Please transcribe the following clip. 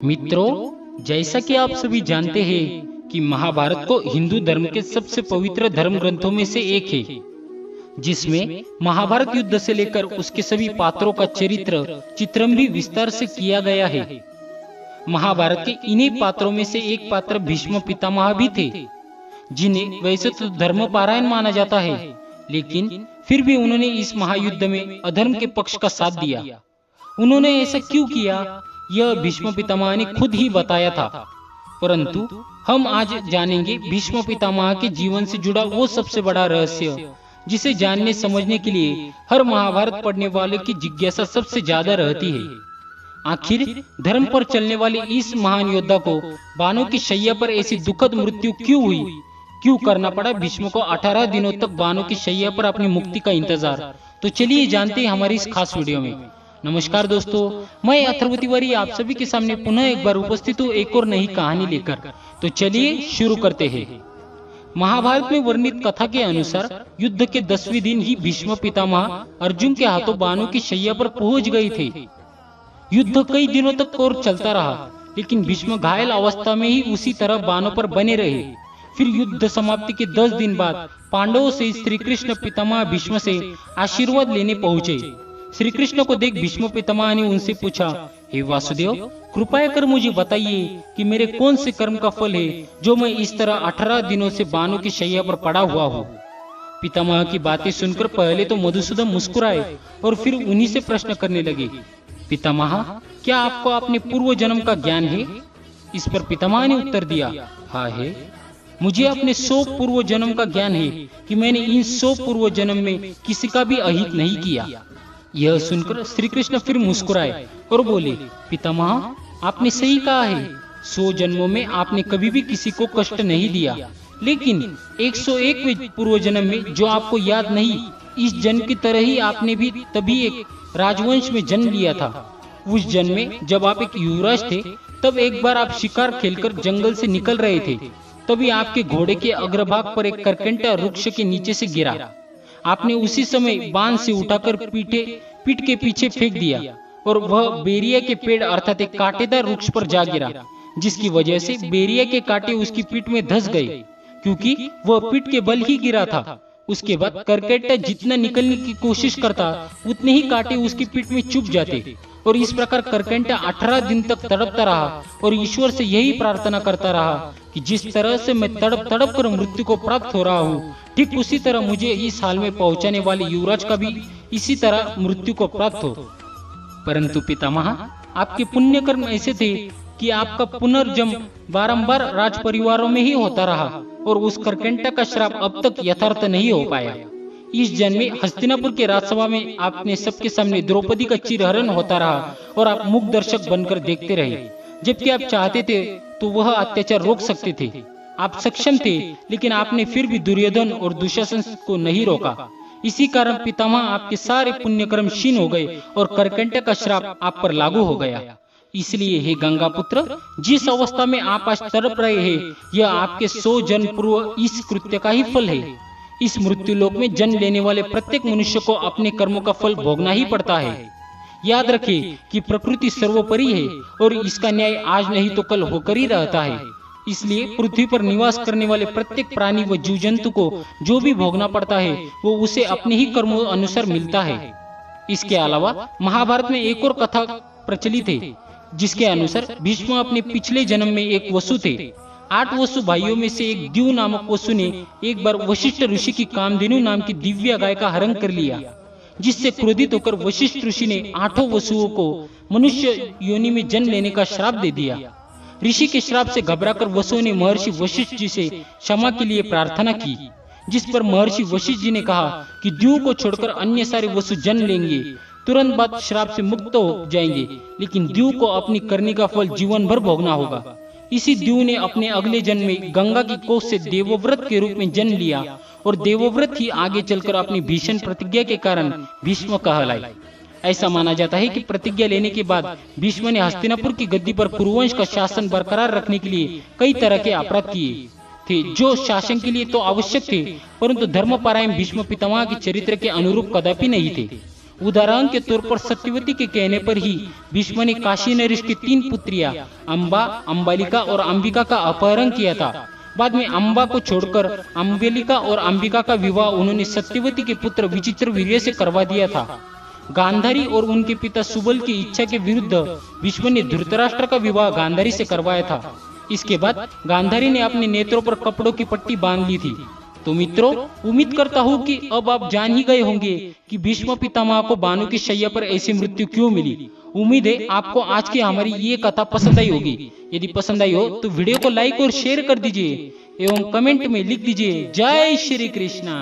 मित्रों, जैसा कि आप सभी जानते हैं कि महाभारत को हिंदू धर्म के सबसे पवित्र धर्म ग्रंथों में से एक है, जिसमें महाभारत युद्ध से लेकर उसके सभी पात्रों का चरित्र चित्रण भी विस्तार से किया गया है। महाभारत के इन्हीं पात्रों में से एक पात्र भीष्म पितामह भी थे, जिन्हें वैसे तो धर्मपरायण माना जाता है, लेकिन फिर भी उन्होंने इस महायुद्ध में अधर्म के पक्ष का साथ दिया। उन्होंने ऐसा क्यों किया, यह भीष्म पितामह ने खुद ही बताया था। परंतु हम आज जानेंगे भीष्म पितामह के जीवन से जुड़ा वो सबसे बड़ा रहस्य, जिसे जानने समझने के लिए हर महाभारत पढ़ने वाले की जिज्ञासा सबसे ज्यादा रहती है। आखिर धर्म पर चलने वाले इस महान योद्धा को बाणों की शैया पर ऐसी दुखद मृत्यु क्यों हुई, क्यों करना पड़ा भीष्म को 18 दिनों तक बाणों की शैया पर अपनी मुक्ति का इंतजार। तो चलिए जानते हैं हमारी इस खास वीडियो में। नमस्कार दोस्तों, मैं अथर्व तिवारी आप सभी के सामने पुनः एक बार उपस्थित हूँ एक और नई कहानी लेकर। तो चलिए शुरू करते हैं। महाभारत में वर्णित कथा के अनुसार युद्ध के 10वें दिन ही भीष्म पितामह अर्जुन के हाथों बाणों की शैया पर पहुंच गए थे। युद्ध कई दिनों तक और चलता रहा, लेकिन भीष्म घायल अवस्था में ही उसी तरह बाणों पर बने रहे। फिर युद्ध समाप्ति के 10 दिन बाद पांडवों से श्री कृष्ण पितामह भीष्म से आशीर्वाद लेने पहुंचे। श्री कृष्ण को देख भीष्म पितामह ने उनसे पूछा, हे वासुदेव, कृपया कर मुझे बताइए कि मेरे कौन से कर्म का फल है जो मैं इस तरह 18 दिनों से बाणों की शैया पर पड़ा हुआ हूँ। पितामह की बातें सुनकर पहले तो मधुसूदन मुस्कुराए और फिर उन्हीं से प्रश्न करने लगे, पितामह, क्या आपको अपने पूर्व जन्म का ज्ञान है? इस पर पितामह ने उत्तर दिया, हाँ है, मुझे अपने 100 पूर्व जन्म का ज्ञान है कि मैंने इन 100 पूर्व जन्म में किसी का भी अहित नहीं किया। यह सुनकर श्री कृष्ण फिर मुस्कुराए और बोले, पितामह, आपने सही कहा है, 100 जन्मों में आपने कभी भी किसी को कष्ट नहीं दिया, लेकिन 101वें पूर्व जन्म में जो आपको याद नहीं, इस जन्म की तरह ही आपने भी तभी एक राजवंश में जन्म लिया था। उस जन्म में जब आप एक युवराज थे, तब एक बार आप शिकार खेलकर जंगल से निकल रहे थे, तभी आपके घोड़े के अग्रभाग पर एक करकंटा वृक्ष के नीचे से गिरा। आपने उसी समय बाण से उठाकर पीठ के पीछे फेंक दिया और वह बेरिया के पेड़ अर्थात एक कांटेदार वृक्ष पर जा गिरा, जिसकी वजह से बेरिया के कांटे उसकी पीठ में धंस गए, क्योंकि वह पीठ के बल ही गिरा था। उसके बाद करकंटा जितना निकलने की कोशिश करता, उतने ही कांटे उसकी पीठ में चुभ जाते और इस प्रकार करकंटा 18 दिन तक तड़पता रहा और ईश्वर से यही प्रार्थना करता रहा कि जिस तरह से मैं तड़प तड़प कर मृत्यु को प्राप्त हो रहा हूँ, ठीक उसी तरह मुझे इस हाल में पहुंचाने वाले युवराज का भी इसी तरह मृत्यु को प्राप्त हो। परंतु पितामह, आपके पुण्य कर्म ऐसे थे कि आपका पुनर्जन्म बारंबार राज परिवारों में ही होता रहा और उस करकंटा का श्राप अब तक यथार्थ नहीं हो पाया। इस जन्म में हस्तिनापुर के राजसभा में आपने सबके सामने द्रौपदी का चिरहरण होता रहा और आप मूक दर्शक बनकर देखते रहे। जबकि आप चाहते थे तो वह अत्याचार रोक सकते थे, आप सक्षम थे, लेकिन आपने फिर भी दुर्योधन और दुशासन को नहीं रोका। इसी कारण पितामह, आपके सारे पुण्य कर्म क्षीण हो गए और करकंटा का श्राप आप पर लागू हो गया। इसलिए हे गंगा पुत्र, जिस अवस्था में आप आज तड़प रहे हैं, यह आपके 100 जन्म पूर्व इस कृत्य का ही फल है। इस मृत्यु लोक में जन्म लेने वाले प्रत्येक मनुष्य को अपने कर्मों का फल भोगना ही पड़ता है। याद रखिए कि प्रकृति सर्वोपरि है और इसका न्याय आज नहीं तो कल होकर ही रहता है। इसलिए पृथ्वी पर निवास करने वाले प्रत्येक प्राणी व जीव जंतु को जो भी भोगना पड़ता है, वो उसे अपने ही कर्मों अनुसार मिलता है। इसके अलावा महाभारत में एक और कथा प्रचलित है, जिसके अनुसार भीष्म अपने पिछले जन्म में एक वसु थे। 8 वसु भाइयों में से एक द्यू नामक वसु ने एक बार वशिष्ठ ऋषि की कामधेनु नाम की दिव्य गाय का हरण कर लिया, जिससे क्रोधित होकर वशिष्ठ ऋषि ने 8 वसुओं को मनुष्य योनि में जन्म लेने का श्राप दे दिया। ऋषि के श्राप से घबराकर वसुओं ने महर्षि वशिष्ठ जी से क्षमा के लिए प्रार्थना की, जिस पर महर्षि वशिष्ठ जी ने कहा कि द्यू को छोड़कर अन्य सारे वसु जन्म लेंगे, तुरंत बाद श्राप से मुक्त हो जाएंगे, लेकिन द्यू को अपनी करनी का फल जीवन भर भोगना होगा। इसी द्यू ने अपने अगले जन्म में गंगा की कोख से देवव्रत के रूप में जन्म लिया और देवव्रत ही आगे चलकर अपनी भीषण प्रतिज्ञा के कारण भीष्म कहलाए। ऐसा माना जाता है कि प्रतिज्ञा लेने के बाद भीष्म ने हस्तिनापुर की गद्दी पर कुरुवंश का शासन बरकरार रखने के लिए कई तरह के अपराध किए थे, जो शासन के लिए तो आवश्यक थे, परंतु धर्मपरायण भीष्म पितामह के चरित्र के अनुरूप कदापि नहीं थे। उदाहरण के तौर पर सत्यवती के कहने पर ही भीष्म ने काशी नरेश की 3 पुत्रियां अम्बा, अम्बालिका और अंबिका का अपहरण किया था। बाद में अम्बा को छोड़कर अम्बालिका और अंबिका का विवाह उन्होंने सत्यवती के पुत्र विचित्रवीर्य से करवा दिया था। गांधारी और उनके पिता सुबल की इच्छा के विरुद्ध भीष्म ने धृतराष्ट्र का विवाह गांधारी से करवाया था। इसके बाद गांधारी ने अपने नेत्रों पर कपड़ों की पट्टी बांध ली थी। तो मित्रों, उम्मीद करता हूँ कि अब आप जान ही गए होंगे कि भीष्म पितामह को बाणों की शैया पर ऐसी मृत्यु क्यों मिली। उम्मीद है आपको आज की हमारी ये कथा पसंद आई होगी। यदि पसंद आई हो तो वीडियो को लाइक और शेयर कर दीजिए एवं कमेंट में लिख दीजिए जय श्री कृष्णा।